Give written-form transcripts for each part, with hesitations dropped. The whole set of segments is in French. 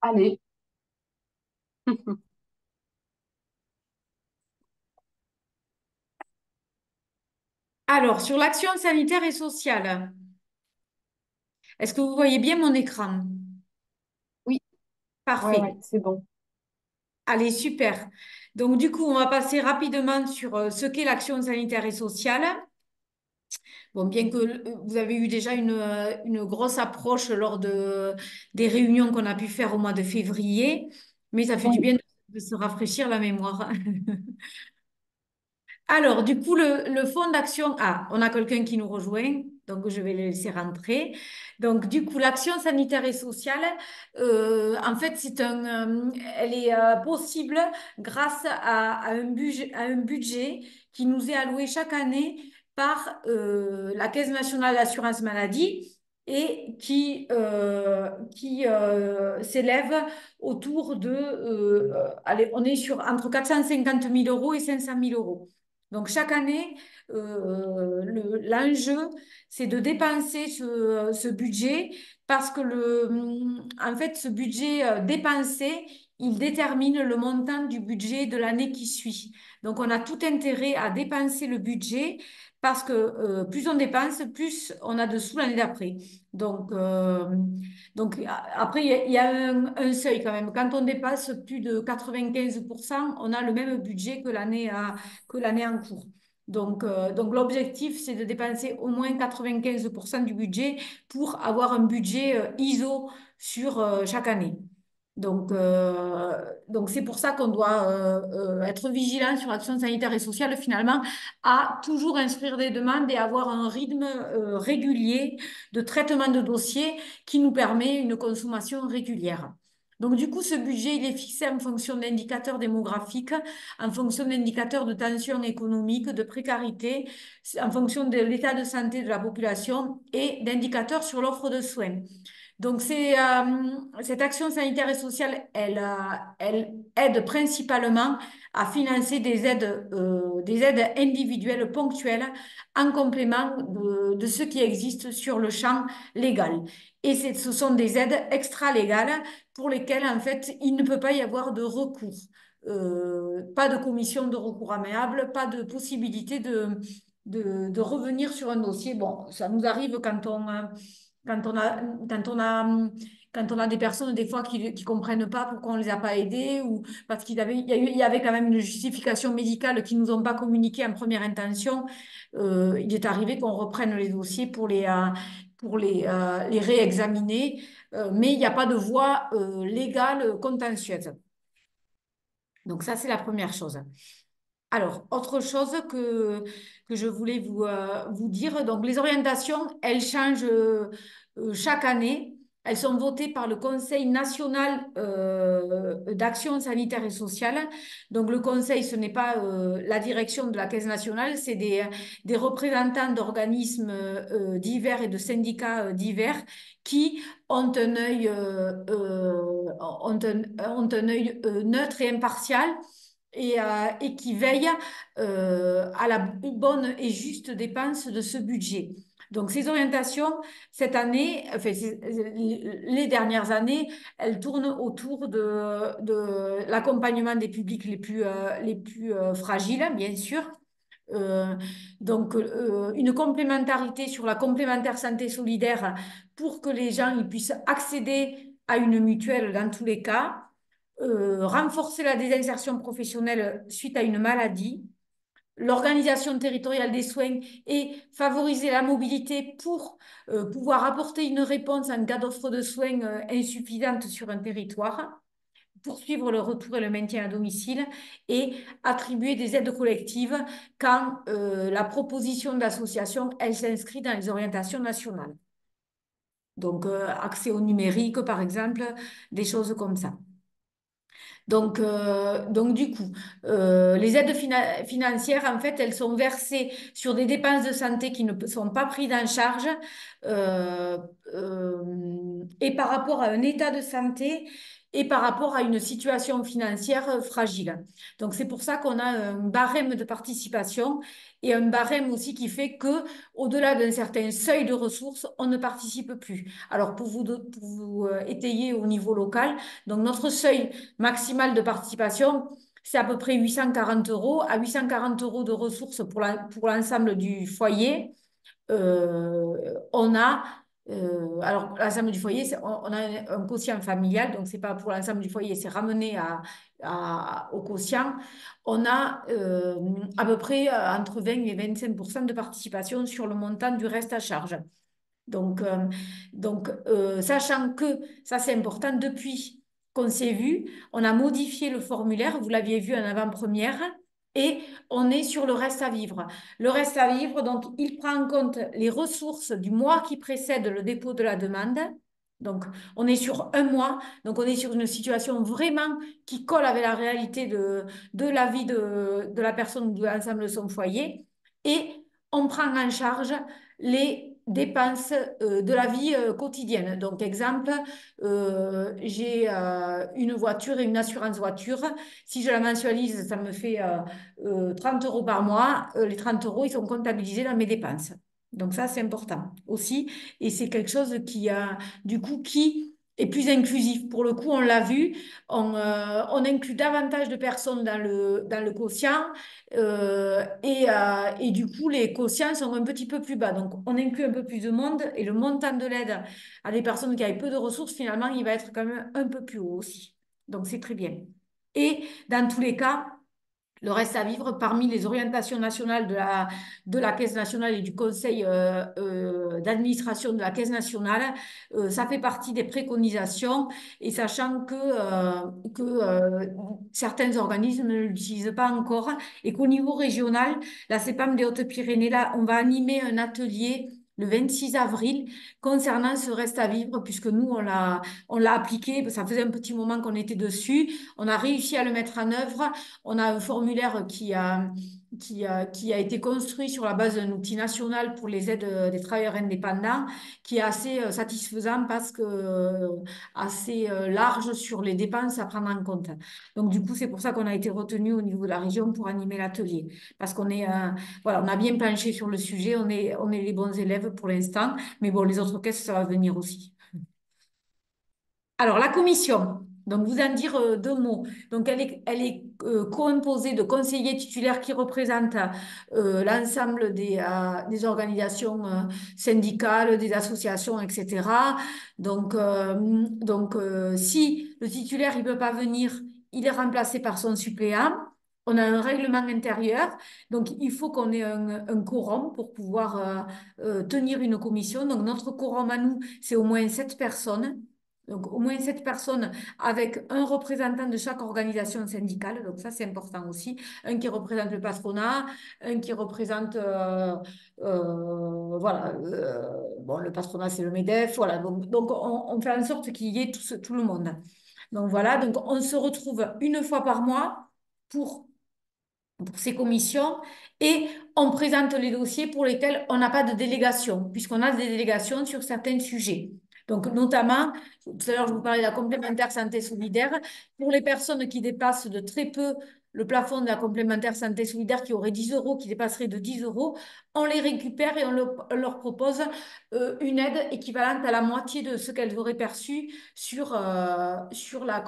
Allez. Alors, sur l'action sanitaire et sociale, est-ce que vous voyez bien mon écran? Oui, ouais, ouais, Parfait. c'est bon. Allez, super. Donc, du coup, on va passer rapidement sur ce qu'est l'action sanitaire et sociale. Bon, bien que vous avez eu déjà une grosse approche lors des réunions qu'on a pu faire au mois de février, mais ça fait du Oui, bien de se rafraîchir la mémoire. Alors, du coup, le fonds d'action, ah, on a quelqu'un qui nous rejoint, donc je vais le laisser rentrer. Donc, du coup, l'action sanitaire et sociale, en fait, elle est possible grâce à un budget qui nous est alloué chaque année par la Caisse nationale d'assurance maladie et qui s'élève autour de, allez, on est sur entre 450 000 euros et 500 000 euros. Donc, chaque année, l'enjeu, c'est de dépenser ce budget parce que en fait, ce budget dépensé, il détermine le montant du budget de l'année qui suit. Donc, on a tout intérêt à dépenser le budget parce que plus on dépense, plus on a de sous l'année d'après. Donc, euh, Après, il y a un seuil quand même. Quand on dépasse plus de 95%, on a le même budget que l'année en cours. Donc l'objectif, c'est de dépenser au moins 95% du budget pour avoir un budget ISO sur chaque année. Donc c'est pour ça qu'on doit être vigilant sur l'action sanitaire et sociale, finalement, à toujours instruire des demandes et avoir un rythme régulier de traitement de dossiers qui nous permet une consommation régulière. Donc, du coup, ce budget, il est fixé en fonction d'indicateurs démographiques, en fonction d'indicateurs de tension économique, de précarité, en fonction de l'état de santé de la population et d'indicateurs sur l'offre de soins. Donc, cette action sanitaire et sociale, elle aide principalement à financer des aides individuelles ponctuelles en complément de ce qui existe sur le champ légal. Et ce sont des aides extra-légales pour lesquelles, en fait, il ne peut pas y avoir de recours. Pas de commission de recours amiable, pas de possibilité de revenir sur un dossier. Bon, ça nous arrive quand on a, quand on a, quand on a des personnes, des fois, qui comprennent pas pourquoi on les a pas aidés ou parce il y avait quand même une justification médicale qu'ils nous ont pas communiquée en première intention. Il est arrivé qu'on reprenne les dossiers pour les réexaminer, mais il n'y a pas de voie légale contentieuse. Donc ça, c'est la première chose. Alors, autre chose que je voulais vous dire, donc les orientations, elles changent chaque année. Elles sont votées par le Conseil national d'action sanitaire et sociale. Donc, le Conseil, ce n'est pas la direction de la Caisse nationale, c'est des représentants d'organismes divers et de syndicats divers qui ont un œil neutre et impartial et qui veille à la bonne et juste dépense de ce budget. Donc, ces orientations, cette année, enfin, les dernières années, elles tournent autour de l'accompagnement des publics les plus fragiles, bien sûr. Euh, une complémentarité sur la complémentaire santé solidaire pour que les gens ils puissent accéder à une mutuelle dans tous les cas, renforcer la désinsertion professionnelle suite à une maladie, l'organisation territoriale des soins et favoriser la mobilité pour pouvoir apporter une réponse en cas d'offre de soins insuffisante sur un territoire, poursuivre le retour et le maintien à domicile et attribuer des aides collectives quand la proposition d'association, elle s'inscrit dans les orientations nationales. Donc, accès au numérique, par exemple, des choses comme ça. Donc du coup, les aides financières, en fait, elles sont versées sur des dépenses de santé qui ne sont pas prises en charge, euh, et par rapport à un état de santé et par rapport à une situation financière fragile. Donc c'est pour ça qu'on a un barème de participation et un barème aussi qui fait que au-delà d'un certain seuil de ressources, on ne participe plus. Alors pour vous étayer au niveau local, donc notre seuil maximal de participation, c'est à peu près 840 euros. À 840 euros de ressources pour l'ensemble du foyer, on a, alors l'ensemble du foyer, on a un quotient familial, donc c'est pas pour l'ensemble du foyer, c'est ramené au quotient. On a à peu près entre 20 et 25% de participation sur le montant du reste à charge. Donc, sachant que, ça c'est important, depuis qu'on s'est vu, on a modifié le formulaire, vous l'aviez vu en avant-première, et on est sur le reste à vivre. Le reste à vivre, donc, il prend en compte les ressources du mois qui précède le dépôt de la demande. Donc, on est sur un mois, donc on est sur une situation vraiment qui colle avec la réalité de la vie de la personne ou de l'ensemble de son foyer. Et on prend en charge les dépenses de la vie quotidienne. Donc, exemple, j'ai une voiture et une assurance voiture. Si je la mensualise, ça me fait 30 euros par mois. Les 30 euros, ils sont comptabilisés dans mes dépenses. Donc, ça, c'est important aussi. Et c'est quelque chose du coup, qui est plus inclusif. Pour le coup, on l'a vu, on inclut davantage de personnes dans le quotient et du coup, les quotients sont un petit peu plus bas. Donc, on inclut un peu plus de monde et le montant de l'aide à des personnes qui avaient peu de ressources, finalement, il va être quand même un peu plus haut aussi. Donc, c'est très bien. Et dans tous les cas, le reste à vivre, parmi les orientations nationales de la Caisse nationale et du conseil d'administration de la Caisse nationale, ça fait partie des préconisations et sachant que certains organismes ne l'utilisent pas encore et qu'au niveau régional, la CEPAM des Hautes-Pyrénées, là, on va animer un atelier le 26 avril concernant ce reste à vivre, puisque nous, on l'a appliqué, ça faisait un petit moment qu'on était dessus, on a réussi à le mettre en œuvre. On a un formulaire qui a été construit sur la base d'un outil national pour les aides des travailleurs indépendants, qui est assez satisfaisant parce que assez large sur les dépenses à prendre en compte. Donc, du coup, c'est pour ça qu'on a été retenu au niveau de la région pour animer l'atelier. Parce voilà, on a bien penché sur le sujet, on est les bons élèves pour l'instant, mais bon, les autres caisses, ça va venir aussi. Alors, la commission, donc vous en dire deux mots. Donc, elle est composée de conseillers titulaires qui représentent l'ensemble des organisations syndicales, des associations, etc. Si le titulaire ne peut pas venir, il est remplacé par son suppléant. On a un règlement intérieur, donc il faut qu'on ait un quorum pour pouvoir tenir une commission. Donc, notre quorum à nous, c'est au moins 7 personnes. Donc, au moins 7 personnes avec un représentant de chaque organisation syndicale. Donc, ça, c'est important aussi. Un qui représente le patronat, un qui représente, voilà, bon, le patronat, c'est le MEDEF. Voilà, donc on fait en sorte qu'il y ait tout le monde. Donc, voilà, donc on se retrouve une fois par mois pour ces commissions et on présente les dossiers pour lesquels on n'a pas de délégation, puisqu'on a des délégations sur certains sujets. Donc, notamment, tout à l'heure, je vous parlais de la complémentaire santé solidaire. Pour les personnes qui dépassent de très peu le plafond de la complémentaire santé solidaire, qui aurait 10 euros, qui dépasserait de 10 euros, on les récupère et on leur propose une aide équivalente à la moitié de ce qu'elles auraient perçu sur la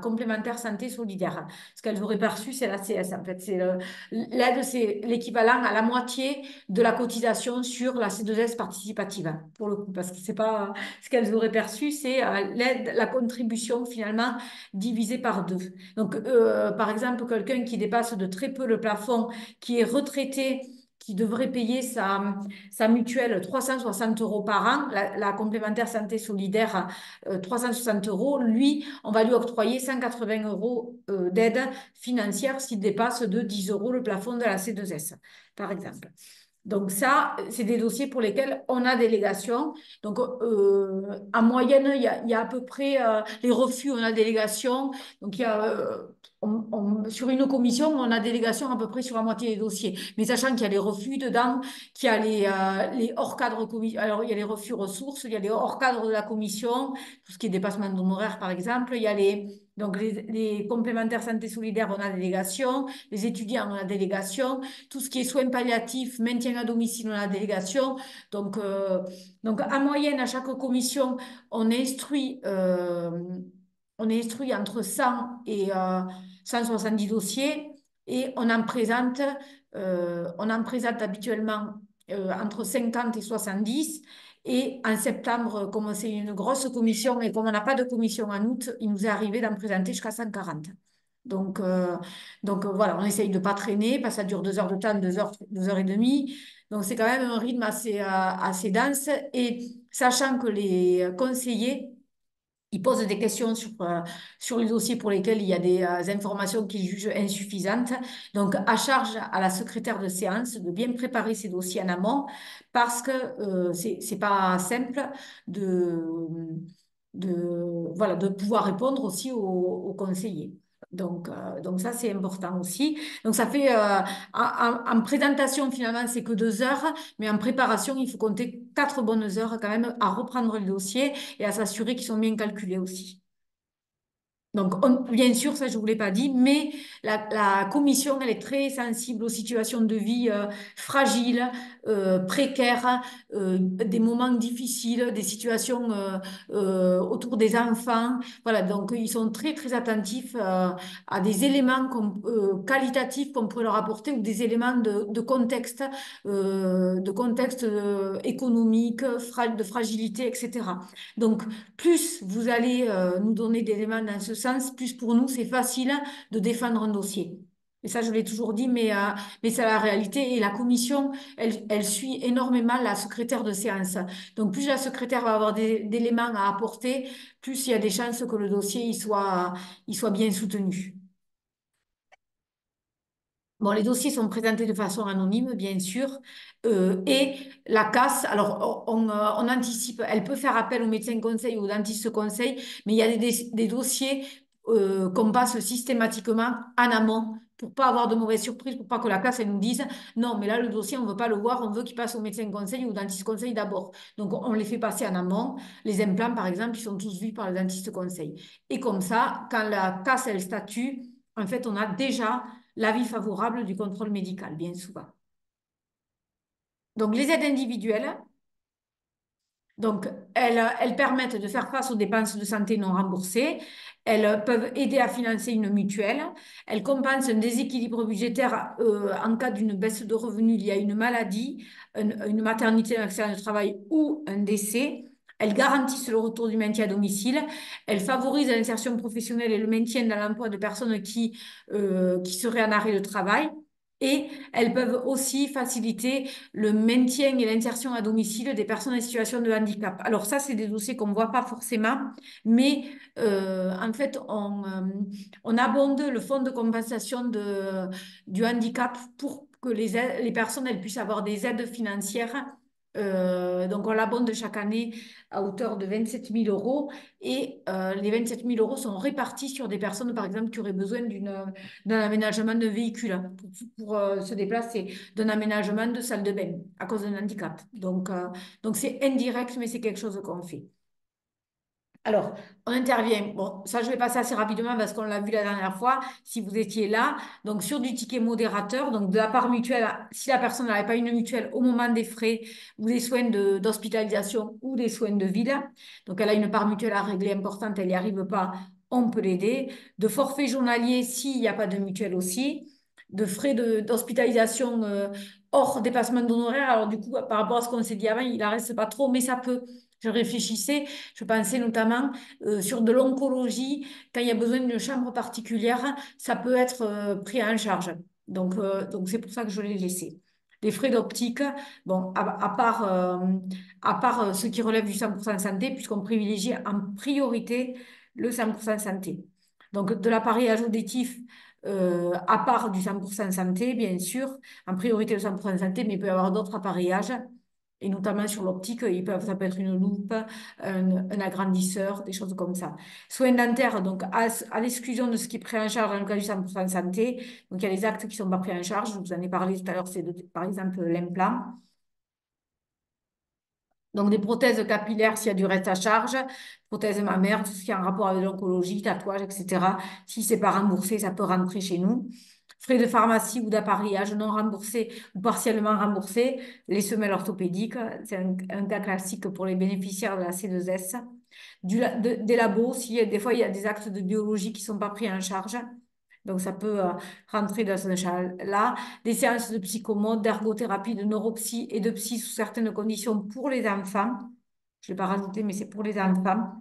complémentaire santé solidaire. Ce qu'elles auraient perçu, c'est la CS, en fait. L'aide, c'est l'équivalent à la moitié de la cotisation sur la C2S participative, pour le coup, parce que c'est pas ce qu'elles auraient perçu, c'est l'aide, la contribution finalement divisée par deux. Donc, par exemple, quelqu'un qui dépasse de très peu le plafond, qui est retraité, qui devrait payer sa mutuelle 360 euros par an, la complémentaire santé solidaire 360 euros, lui, on va lui octroyer 180 euros d'aide financière s'il dépasse de 10 euros le plafond de la C2S, par exemple. Donc ça, c'est des dossiers pour lesquels on a délégation. Donc en moyenne, il y a à peu près les refus, on a délégation. Donc il y a sur une commission, on a délégation à peu près sur la moitié des dossiers. Mais sachant qu'il y a les refus dedans, qu'il y a les hors cadres commission. Alors, il y a les refus ressources, il y a les hors cadres de la commission, tout ce qui est dépassement d'honoraires, par exemple. Il y a donc les complémentaires santé solidaire, on a délégation. Les étudiants, on a délégation. Tout ce qui est soins palliatifs, maintien à domicile, on a délégation. Donc, euh, donc, en moyenne, à chaque commission, on instruit, euh, on instruit entre 100 et 170 dossiers et on en présente habituellement entre 50 et 70. Et en septembre, comme c'est une grosse commission et comme on n'a pas de commission en août, il nous est arrivé d'en présenter jusqu'à 140. Donc, euh, voilà, on essaye de ne pas traîner, parce que ça dure 2 heures de temps, 2 heures et demie. Donc c'est quand même un rythme assez dense. Et sachant que les conseillers, ils posent des questions sur les dossiers pour lesquels il y a des informations qu'ils jugent insuffisantes. Donc, à charge à la secrétaire de séance de bien préparer ces dossiers en amont parce que c'est pas simple de, voilà, de pouvoir répondre aussi aux conseillers. Donc ça, c'est important aussi. Donc, ça fait, en présentation, finalement, c'est que 2 heures, mais en préparation, il faut compter 4 bonnes heures quand même à reprendre le dossier et à s'assurer qu'ils sont bien calculés aussi. Donc, bien sûr, ça, je ne vous l'ai pas dit, mais la commission, elle est très sensible aux situations de vie fragiles, précaires, des moments difficiles, des situations autour des enfants. Voilà, donc ils sont très, très attentifs à des éléments qualitatifs qu'on pourrait leur apporter ou des éléments de contexte économique, de fragilité, etc. Donc, plus vous allez nous donner d'éléments dans ce sens, plus pour nous, c'est facile de défendre un dossier. Et ça, je l'ai toujours dit, mais c'est la réalité. Et la commission, elle suit énormément la secrétaire de séance. Donc, plus la secrétaire va avoir d'éléments à apporter, plus il y a des chances que le dossier il soit bien soutenu. Bon, les dossiers sont présentés de façon anonyme, bien sûr, et la casse, alors on anticipe, elle peut faire appel au médecin conseil ou au dentiste conseil, mais il y a des dossiers qu'on passe systématiquement en amont pour pas avoir de mauvaises surprises, pour pas que la casse elle nous dise non, mais là le dossier on veut pas le voir, on veut qu'il passe au médecin conseil ou au dentiste conseil d'abord. Donc on les fait passer en amont. Les implants par exemple, ils sont tous vus par le dentiste conseil. Et comme ça, quand la casse elle statue, en fait on a déjà l'avis favorable du contrôle médical, bien souvent. Donc, les aides individuelles, donc, elles permettent de faire face aux dépenses de santé non remboursées. Elles peuvent aider à financer une mutuelle. Elles compensent un déséquilibre budgétaire en cas d'une baisse de revenus liée à une maladie, une maternité, un accident de travail ou un décès. Elles garantissent le retour du maintien à domicile. Elles favorisent l'insertion professionnelle et le maintien dans l'emploi de personnes qui seraient en arrêt de travail. Et elles peuvent aussi faciliter le maintien et l'insertion à domicile des personnes en situation de handicap. Alors ça, c'est des dossiers qu'on ne voit pas forcément, mais en fait, on abonde le fonds de compensation du handicap pour que les personnes elles puissent avoir des aides financières. Donc, on l'abonde chaque année à hauteur de 27 000 euros et les 27 000 euros sont répartis sur des personnes, par exemple, qui auraient besoin d'un aménagement de véhicule pour se déplacer, d'un aménagement de salle de bain à cause d'un handicap. Donc c'est indirect, mais c'est quelque chose qu'on fait. Alors, on intervient. Bon, ça, je vais passer assez rapidement parce qu'on l'a vu la dernière fois, si vous étiez là. Donc, sur du ticket modérateur, donc de la part mutuelle, si la personne n'avait pas une mutuelle au moment des frais ou des soins d'hospitalisation ou des soins de ville, donc elle a une part mutuelle à régler importante, elle n'y arrive pas, on peut l'aider. De forfait journalier, s'il n'y a pas de mutuelle aussi. De frais d'hospitalisation hors dépassement d'honoraires. Alors, du coup, par rapport à ce qu'on s'est dit avant, il n'en reste pas trop, mais ça peut. Je réfléchissais. Je pensais notamment sur de l'oncologie, quand il y a besoin d'une chambre particulière, ça peut être pris en charge. Donc c'est pour ça que je l'ai laissé. Les frais d'optique, bon, à part ce qui relève du 100% santé, puisqu'on privilégie en priorité le 100% santé. Donc de l'appareillage auditif, à part du 100% santé, bien sûr, en priorité le 100% santé, mais il peut y avoir d'autres appareillages. Et notamment sur l'optique, ça peut être une loupe, un agrandisseur, des choses comme ça. Soins dentaires, donc à l'exclusion de ce qui est pris en charge dans le cas du 100% santé. Donc il y a les actes qui ne sont pas pris en charge. Je vous en ai parlé tout à l'heure, par exemple l'implant. Donc des prothèses capillaires s'il y a du reste à charge, prothèses mammaires, tout ce qui est en rapport avec l'oncologie, tatouage, etc. Si c'est pas remboursé, ça peut rentrer chez nous. Frais de pharmacie ou d'appareillage non remboursés ou partiellement remboursés. Les semelles orthopédiques, c'est un cas classique pour les bénéficiaires de la C2S. Des labos, si, des fois il y a des actes de biologie qui ne sont pas pris en charge. Donc ça peut rentrer dans ce champ-là. Des séances de psychomote, d'ergothérapie, de neuropsy et de psy sous certaines conditions pour les enfants. Je ne l'ai pas rajouté, mais c'est pour les enfants.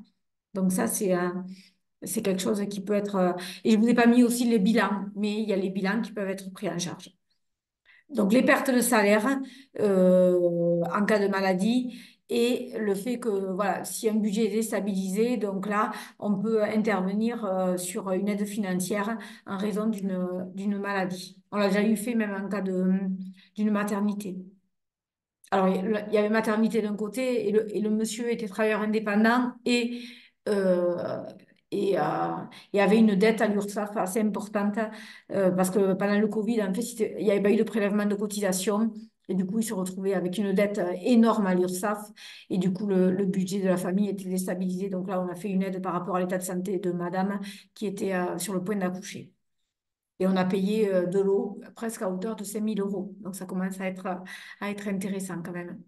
Donc ça, c'est quelque chose qui peut être... Et je ne vous ai pas mis aussi les bilans, mais il y a les bilans qui peuvent être pris en charge. Donc, les pertes de salaire en cas de maladie et le fait que, voilà, si un budget est déstabilisé, donc là, on peut intervenir sur une aide financière en raison d'une maladie. On l'a déjà eu fait même en cas d'une maternité. Alors, il y avait maternité d'un côté et le monsieur était travailleur indépendant euh, et, euh, et avait une dette à l'URSSAF assez importante parce que pendant le Covid, en fait, il n'y avait pas eu de prélèvement de cotisation et du coup, il se retrouvait avec une dette énorme à l'URSSAF et du coup, le budget de la famille était déstabilisé. Donc là, on a fait une aide par rapport à l'état de santé de madame qui était sur le point d'accoucher. Et on a payé de l'eau presque à hauteur de 5 000 euros. Donc ça commence à être intéressant quand même.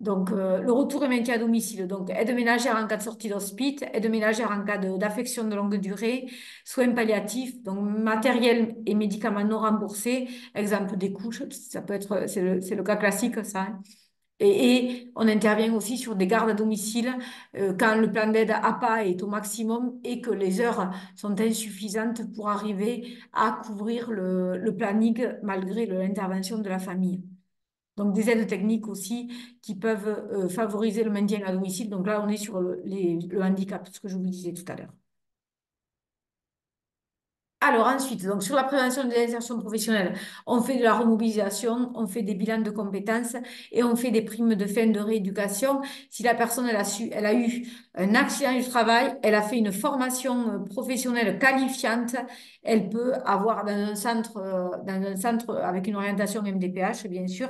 Donc, le retour et maintien à domicile. Donc, aide ménagère en cas de sortie d'hospice, aide ménagère en cas d'affection de longue durée, soins palliatifs, donc matériel et médicaments non remboursés, exemple des couches, ça peut être, c'est le cas classique, ça, hein. Et on intervient aussi sur des gardes à domicile quand le plan d'aide APA est au maximum et que les heures sont insuffisantes pour arriver à couvrir le planning malgré l'intervention de la famille. Donc, des aides techniques aussi qui peuvent favoriser le maintien à domicile. Donc là, on est sur le handicap, ce que je vous disais tout à l'heure. Alors ensuite, donc sur la prévention de l'insertion professionnelle, on fait de la remobilisation, on fait des bilans de compétences et on fait des primes de fin de rééducation. Si la personne elle a eu un accident du travail, elle a fait une formation professionnelle qualifiante, elle peut avoir dans un centre avec une orientation MDPH, bien sûr,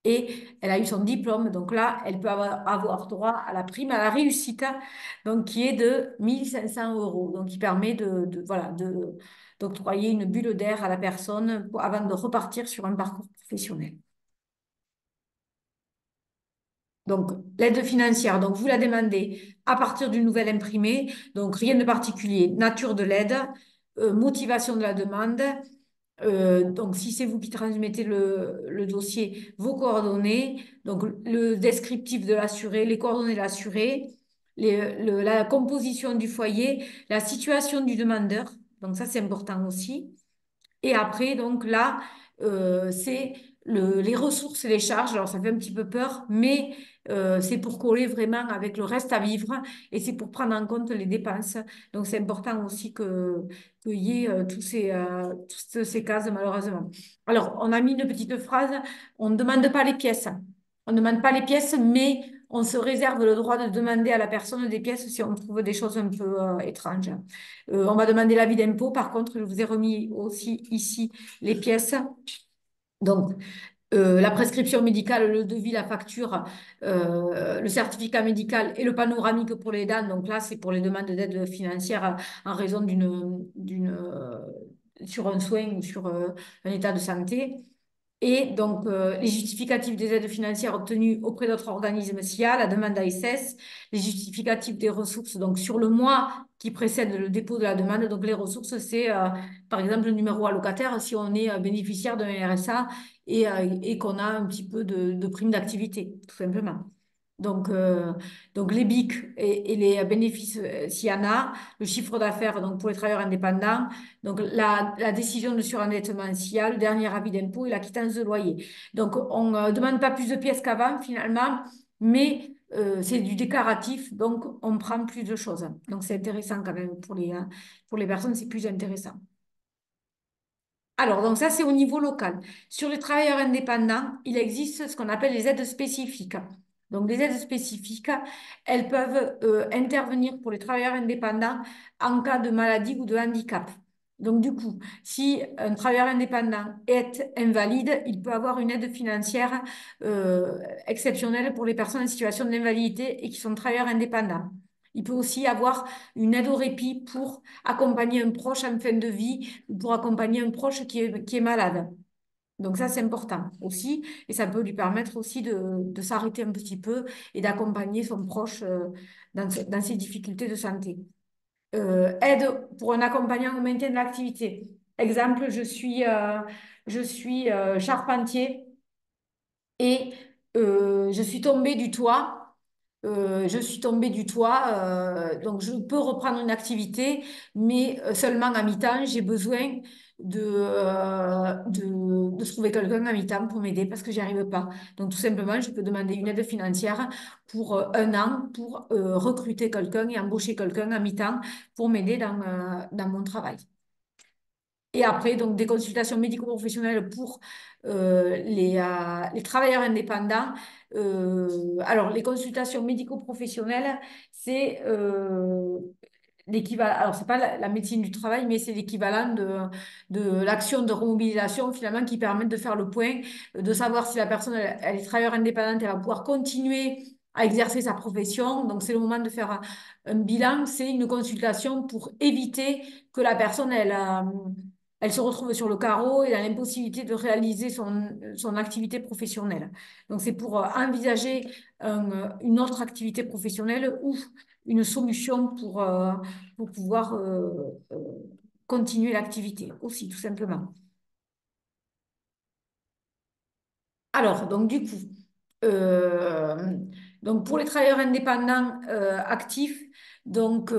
et elle a eu son diplôme. Donc là, elle peut avoir droit à la prime à la réussite, donc qui est de 1 500 euros. Donc qui permet voilà, d'octroyer une bulle d'air à la personne avant de repartir sur un parcours professionnel. Donc, l'aide financière, donc vous la demandez à partir d'une nouvelle imprimée, donc rien de particulier, nature de l'aide, motivation de la demande, donc, si c'est vous qui transmettez le dossier, vos coordonnées, donc le descriptif de l'assuré, les coordonnées de l'assuré, la composition du foyer, la situation du demandeur, donc ça c'est important aussi. Et après, donc là, c'est les ressources et les charges. Alors, ça fait un petit peu peur, mais c'est pour coller vraiment avec le reste à vivre et c'est pour prendre en compte les dépenses. Donc, c'est important aussi qu'il y ait toutes ces cases, malheureusement. Alors, on a mis une petite phrase, on ne demande pas les pièces. On ne demande pas les pièces, mais on se réserve le droit de demander à la personne des pièces si on trouve des choses un peu étranges. On va demander l'avis d'impôt. Par contre, je vous ai remis aussi ici les pièces. Donc, la prescription médicale, le devis, la facture, le certificat médical et le panoramique pour les dents. Donc là, c'est pour les demandes d'aide financière en raison sur un soin ou sur un état de santé. Et donc, les justificatifs des aides financières obtenues auprès d'autres organismes SIA, la demande d'ASS, les justificatifs des ressources, donc sur le mois qui précède le dépôt de la demande. Donc, les ressources, c'est par exemple le numéro allocataire si on est bénéficiaire d'un RSA et qu'on a un petit peu de prime d'activité, tout simplement. Donc, les BIC et les bénéfices s'il y en a, le chiffre d'affaires donc pour les travailleurs indépendants, donc la décision de surendettement s'il y a, le dernier avis d'impôt et la quittance de loyer. Donc, on ne demande pas plus de pièces qu'avant finalement, mais c'est du déclaratif, donc on prend plus de choses. Donc, c'est intéressant quand même pour les personnes, c'est plus intéressant. Alors, donc ça, c'est au niveau local. Sur les travailleurs indépendants, il existe ce qu'on appelle les aides spécifiques. Donc, les aides spécifiques, elles peuvent intervenir pour les travailleurs indépendants en cas de maladie ou de handicap. Donc, du coup, si un travailleur indépendant est invalide, il peut avoir une aide financière exceptionnelle pour les personnes en situation d'invalidité et qui sont travailleurs indépendants. Il peut aussi avoir une aide au répit pour accompagner un proche en fin de vie ou pour accompagner un proche qui est malade. Donc ça, c'est important aussi. Et ça peut lui permettre aussi de s'arrêter un petit peu et d'accompagner son proche dans ses difficultés de santé. Aide pour un accompagnant au maintien de l'activité. Exemple, je suis charpentier et je suis tombée du toit. Donc je peux reprendre une activité, mais seulement à mi-temps. J'ai besoin de trouver quelqu'un à mi-temps pour m'aider parce que j'y arrive pas. Donc tout simplement, je peux demander une aide financière pour 1 an pour recruter quelqu'un et embaucher quelqu'un à mi-temps pour m'aider dans mon travail. Et après, donc, des consultations médico-professionnelles pour les travailleurs indépendants. Alors, les consultations médico-professionnelles, c'est l'équivalent. Alors, c'est pas la médecine du travail, mais c'est l'équivalent de l'action de remobilisation, finalement, qui permet de faire le point, de savoir si la personne, elle est travailleur indépendante, elle va pouvoir continuer à exercer sa profession. Donc, c'est le moment de faire un bilan. C'est une consultation pour éviter que la personne, elle se retrouve sur le carreau et a l'impossibilité de réaliser son activité professionnelle. Donc, c'est pour envisager une autre activité professionnelle ou une solution pour pouvoir continuer l'activité aussi, tout simplement. Alors, donc du coup, euh, donc pour les travailleurs indépendants actifs, donc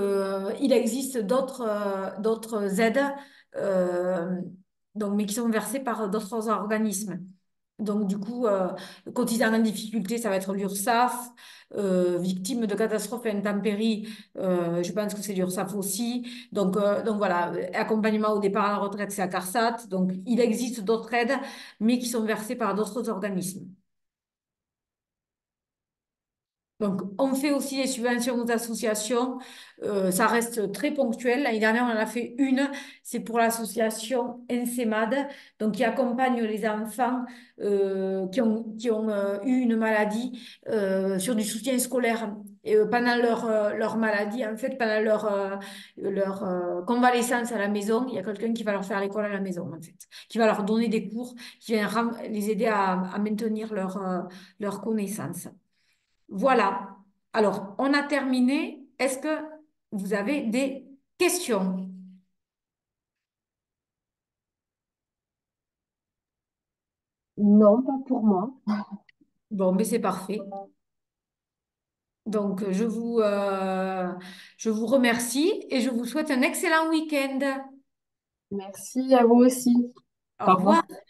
il existe d'autres aides, euh, donc mais qui sont versées par d'autres organismes. Donc du coup, cotisant en difficulté, ça va être l'URSSAF. Victime de catastrophes et intempéries, je pense que c'est l'URSSAF aussi. Donc voilà, accompagnement au départ à la retraite, c'est la CARSAT. Donc il existe d'autres aides mais qui sont versés par d'autres organismes. Donc, on fait aussi des subventions aux associations. Ça reste très ponctuel. L'année dernière, on en a fait une. C'est pour l'association NCMAD, donc qui accompagne les enfants qui ont eu une maladie sur du soutien scolaire. Et pendant leur maladie, en fait, pendant leur convalescence à la maison, il y a quelqu'un qui va leur faire l'école à la maison, en fait, qui va leur donner des cours, qui vient les aider à maintenir leur connaissance. Voilà. Alors, on a terminé. Est-ce que vous avez des questions? Non, pas pour moi. Bon, mais c'est parfait. Donc, je vous remercie et je vous souhaite un excellent week-end. Merci à vous aussi. Au Au revoir. revoir.